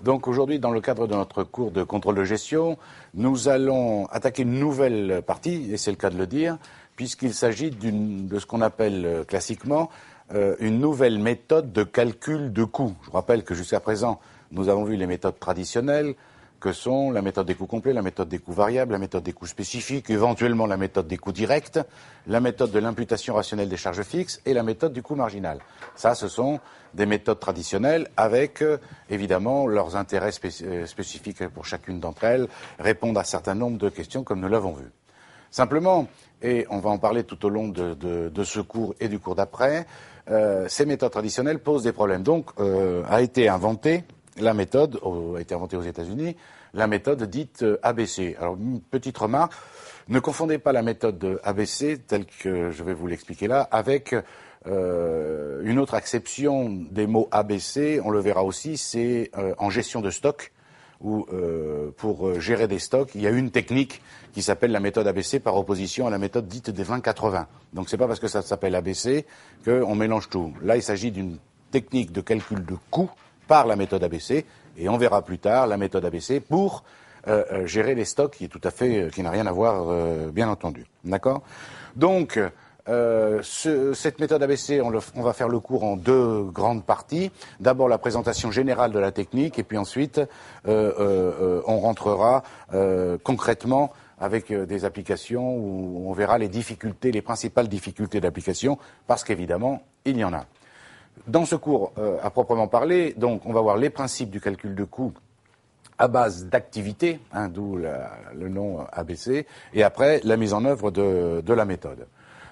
Donc aujourd'hui, dans le cadre de notre cours de contrôle de gestion, nous allons attaquer une nouvelle partie, et c'est le cas de le dire, puisqu'il s'agit de ce qu'on appelle classiquement une nouvelle méthode de calcul de coûts. Je vous rappelle que jusqu'à présent, nous avons vu les méthodes traditionnelles, que sont la méthode des coûts complets, la méthode des coûts variables, la méthode des coûts spécifiques, éventuellement la méthode des coûts directs, la méthode de l'imputation rationnelle des charges fixes et la méthode du coût marginal. Ça, ce sont des méthodes traditionnelles avec, évidemment, leurs intérêts spécifiques pour chacune d'entre elles, répondent à un certain nombre de questions comme nous l'avons vu. Simplement, et on va en parler tout au long de ce cours et du cours d'après, ces méthodes traditionnelles posent des problèmes. Donc, a été inventée la méthode, a été inventée aux États-Unis, la méthode dite ABC. Alors, une petite remarque, ne confondez pas la méthode de ABC, telle que je vais vous l'expliquer là, avec une autre acception des mots ABC, on le verra aussi, c'est en gestion de stock, où pour gérer des stocks, il y a une technique qui s'appelle la méthode ABC par opposition à la méthode dite des 20-80. Donc c'est pas parce que ça s'appelle ABC qu'on mélange tout. Là, il s'agit d'une technique de calcul de coût par la méthode ABC, et on verra plus tard la méthode ABC pour gérer les stocks, qui est tout à fait, qui n'a rien à voir, bien entendu. D'accord ? Donc, cette méthode ABC, on va faire le cours en deux grandes parties. D'abord la présentation générale de la technique, et puis ensuite on rentrera concrètement avec des applications où on verra les difficultés, les principales difficultés d'application, parce qu'évidemment, il y en a. Dans ce cours, à proprement parler, donc, on va voir les principes du calcul de coût à base d'activité, d'où le nom ABC, et après, la mise en œuvre de la méthode.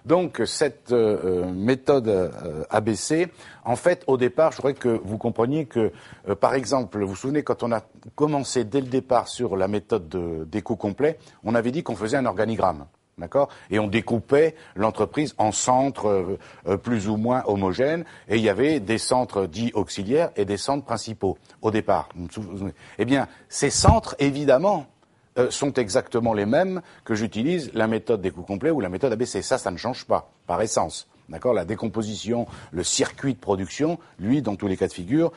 Donc, cette méthode ABC, en fait, au départ, je voudrais que vous compreniez que, par exemple, vous vous souvenez, quand on a commencé dès le départ sur la méthode des coûts complets, on avait dit qu'on faisait un organigramme. D'accord ? Et on découpait l'entreprise en centres plus ou moins homogènes, et il y avait des centres dits auxiliaires et des centres principaux, au départ. Eh bien, ces centres, évidemment, sont exactement les mêmes que j'utilise la méthode des coûts complets ou la méthode ABC. Ça ne change pas, par essence. D'accord ? La décomposition, le circuit de production, lui, dans tous les cas de figure,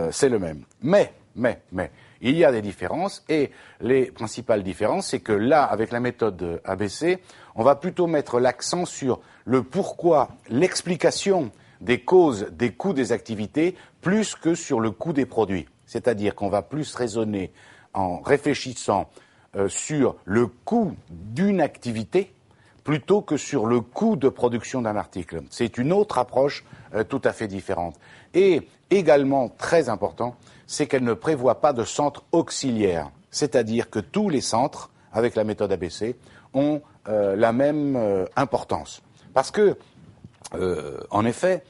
c'est le même. Mais, il y a des différences, et les principales différences, c'est que là, avec la méthode ABC, on va plutôt mettre l'accent sur le pourquoi, l'explication des causes des coûts des activités, plus que sur le coût des produits. C'est-à-dire qu'on va plus raisonner en réfléchissant sur le coût d'une activité, plutôt que sur le coût de production d'un article. C'est une autre approche tout à fait différente. Et également, très important, c'est qu'elle ne prévoit pas de centre auxiliaire. C'est-à-dire que tous les centres, avec la méthode ABC, ont la même importance. Parce que, en effet,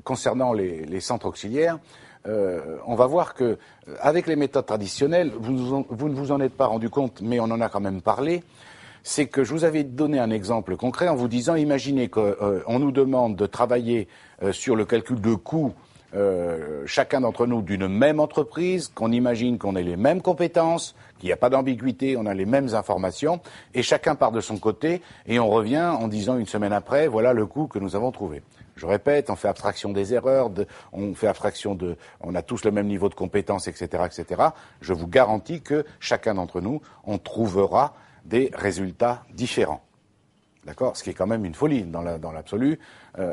concernant les centres auxiliaires, on va voir que, avec les méthodes traditionnelles, vous ne vous en êtes pas rendu compte, mais on en a quand même parlé, c'est que je vous avais donné un exemple concret en vous disant, imaginez qu'on nous demande de travailler sur le calcul de coûts, chacun d'entre nous d'une même entreprise, qu'on imagine qu'on ait les mêmes compétences, qu'il n'y a pas d'ambiguïté, on a les mêmes informations, et chacun part de son côté, et on revient en disant une semaine après, voilà le coût que nous avons trouvé. Je répète, on fait abstraction des erreurs, on fait abstraction on a tous le même niveau de compétences, etc., etc. Je vous garantis que chacun d'entre nous, on trouvera des résultats différents. D'accord ? Ce qui est quand même une folie dans l'absolu,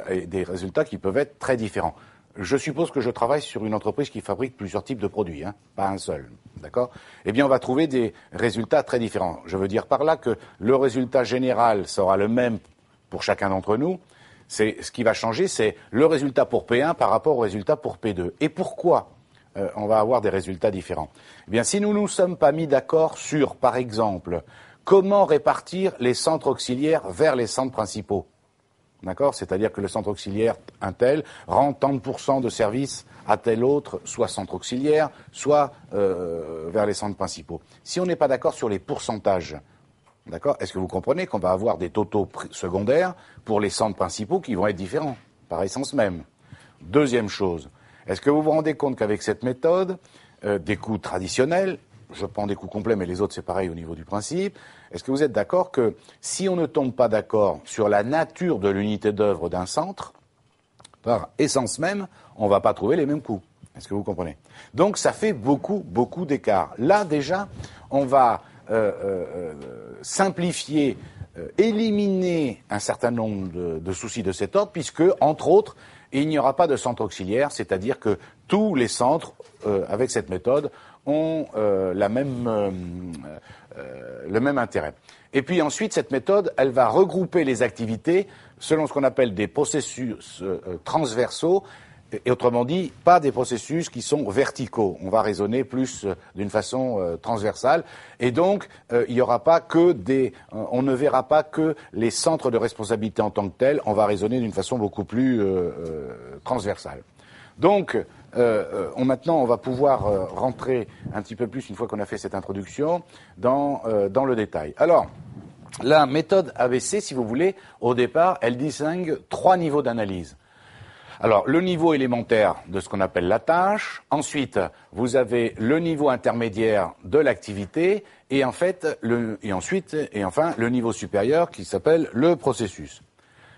et des résultats qui peuvent être très différents. Je suppose que je travaille sur une entreprise qui fabrique plusieurs types de produits, pas un seul. D'accord ? Eh bien, on va trouver des résultats très différents. Je veux dire par là que le résultat général sera le même pour chacun d'entre nous. Ce qui va changer, c'est le résultat pour P1 par rapport au résultat pour P2. Et pourquoi on va avoir des résultats différents ? Eh bien, si nous ne nous sommes pas mis d'accord sur, par exemple, comment répartir les centres auxiliaires vers les centres principaux. D'accord ? C'est-à-dire que le centre auxiliaire, un tel, rend tant de pourcents de services à tel autre, soit centre auxiliaire, soit vers les centres principaux. Si on n'est pas d'accord sur les pourcentages, d'accord ? Est-ce que vous comprenez qu'on va avoir des totaux secondaires pour les centres principaux qui vont être différents, par essence même ? Deuxième chose, est-ce que vous vous rendez compte qu'avec cette méthode, des coûts traditionnels, je prends des coûts complets, mais les autres c'est pareil au niveau du principe, est-ce que vous êtes d'accord que si on ne tombe pas d'accord sur la nature de l'unité d'œuvre d'un centre, par essence même, on ne va pas trouver les mêmes coûts. Est-ce que vous comprenez? Donc ça fait beaucoup, beaucoup d'écart. Là déjà, on va simplifier, éliminer un certain nombre de soucis de cet ordre, puisque, entre autres, il n'y aura pas de centre auxiliaire, c'est-à-dire que tous les centres, avec cette méthode, ont le même intérêt. Et puis ensuite, cette méthode, elle va regrouper les activités selon ce qu'on appelle des processus transversaux, et autrement dit, pas des processus qui sont verticaux. On va raisonner plus d'une façon transversale. Et donc, il n'y aura pas que on ne verra pas que les centres de responsabilité en tant que tels. On va raisonner d'une façon beaucoup plus transversale. Donc, maintenant, on va pouvoir rentrer un petit peu plus, une fois qu'on a fait cette introduction, dans le détail. Alors, la méthode ABC, si vous voulez, au départ, elle distingue 3 niveaux d'analyse. Alors, le niveau élémentaire de ce qu'on appelle la tâche. Ensuite, vous avez le niveau intermédiaire de l'activité. Et enfin, le niveau supérieur qui s'appelle le processus.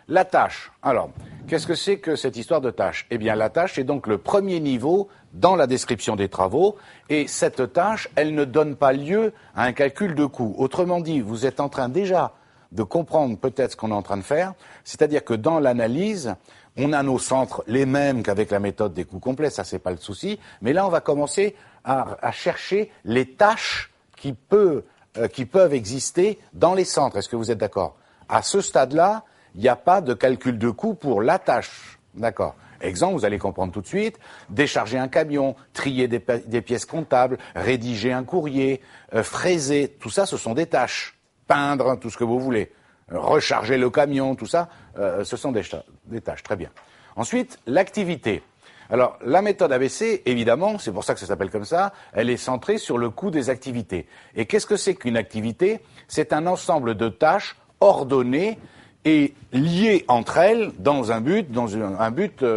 La tâche. Alors, qu'est-ce que c'est que cette histoire de tâche? Eh bien, la tâche est donc le premier niveau dans la description des travaux. Et cette tâche, elle ne donne pas lieu à un calcul de coût. Autrement dit, vous êtes en train déjà de comprendre peut-être ce qu'on est en train de faire. C'est-à-dire que dans l'analyse, on a nos centres les mêmes qu'avec la méthode des coûts complets, ça c'est pas le souci. Mais là, on va commencer à chercher les tâches qui peuvent exister dans les centres. Est-ce que vous êtes d'accord? À ce stade-là, il n'y a pas de calcul de coût pour la tâche. D'accord. Exemple, vous allez comprendre tout de suite, décharger un camion, trier des pièces comptables, rédiger un courrier, fraiser, tout ça, ce sont des tâches. Peindre, tout ce que vous voulez. Recharger le camion, tout ça, ce sont des tâches. Très bien. Ensuite, l'activité. Alors, la méthode ABC, évidemment, c'est pour ça que ça s'appelle comme ça, elle est centrée sur le coût des activités. Et qu'est-ce que c'est qu'une activité? C'est un ensemble de tâches ordonnées et liées entre elles dans un but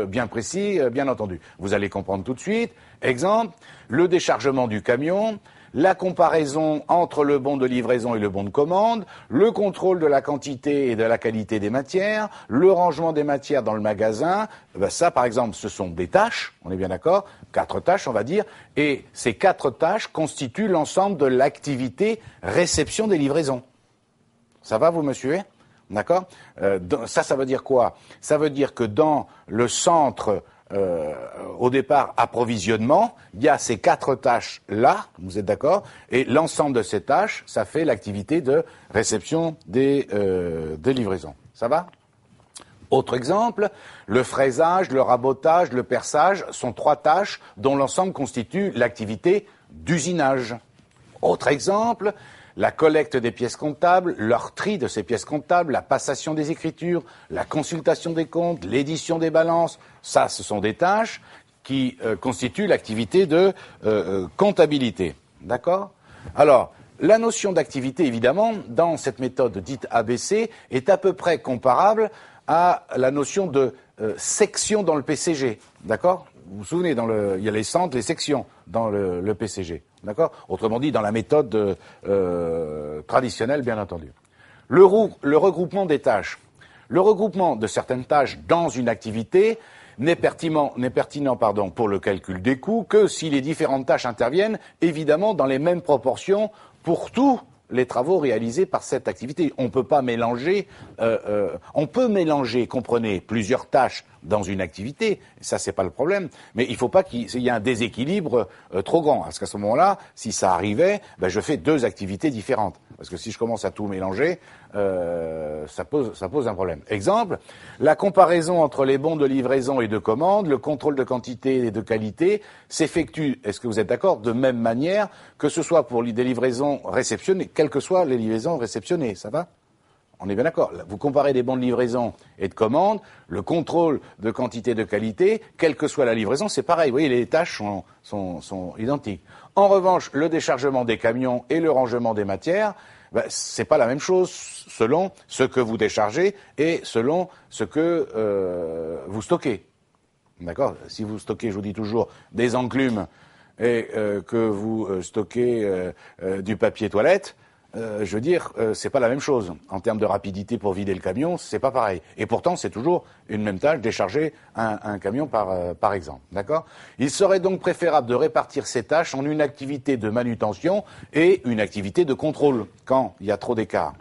bien précis, bien entendu. Vous allez comprendre tout de suite. Exemple, le déchargement du camion, la comparaison entre le bon de livraison et le bon de commande, le contrôle de la quantité et de la qualité des matières, le rangement des matières dans le magasin. Ben ça, par exemple, ce sont des tâches, on est bien d'accord, 4 tâches, on va dire, et ces 4 tâches constituent l'ensemble de l'activité réception des livraisons. Ça va, vous me suivez? D'accord? Ça veut dire quoi? Ça veut dire que dans le centre au départ, approvisionnement, il y a ces 4 tâches-là, vous êtes d'accord? Et l'ensemble de ces tâches, ça fait l'activité de réception des livraisons. Ça va? Autre exemple, le fraisage, le rabotage, le perçage sont 3 tâches dont l'ensemble constitue l'activité d'usinage. Autre exemple, la collecte des pièces comptables, leur tri de ces pièces comptables, la passation des écritures, la consultation des comptes, l'édition des balances, ça, ce sont des tâches qui constituent l'activité de comptabilité. D'accord? Alors, la notion d'activité, évidemment, dans cette méthode dite ABC, est à peu près comparable à la notion de section dans le PCG. D'accord? Vous vous souvenez, il y a les centres, les sections dans le PCG. D'accord? Autrement dit, dans la méthode traditionnelle, bien entendu. Le regroupement des tâches. Le regroupement de certaines tâches dans une activité n'est pertinent pour le calcul des coûts que si les différentes tâches interviennent, évidemment, dans les mêmes proportions pour tous les travaux réalisés par cette activité. On peut mélanger, comprenez, plusieurs tâches dans une activité, ça c'est pas le problème, mais il ne faut pas qu'il y ait un déséquilibre trop grand, parce qu'à ce moment-là, si ça arrivait, je fais 2 activités différentes, parce que si je commence à tout mélanger, ça pose un problème. Exemple, la comparaison entre les bons de livraison et de commande, le contrôle de quantité et de qualité s'effectue, est-ce que vous êtes d'accord, de même manière que ce soit pour des livraisons réceptionnées, quelles que soient les livraisons réceptionnées, ça va? On est bien d'accord. Vous comparez des bons de livraison et de commande, le contrôle de quantité et de qualité, quelle que soit la livraison, c'est pareil. Vous voyez, les tâches sont identiques. En revanche, le déchargement des camions et le rangement des matières, c'est pas la même chose selon ce que vous déchargez et selon ce que vous stockez. D'accord? Si vous stockez, je vous dis toujours, des enclumes et que vous stockez du papier toilette, je veux dire, c'est pas la même chose. En termes de rapidité pour vider le camion, c'est pas pareil. Et pourtant, c'est toujours une même tâche, décharger un camion par exemple. D'accord ? Il serait donc préférable de répartir ces tâches en une activité de manutention et une activité de contrôle, quand il y a trop d'écart.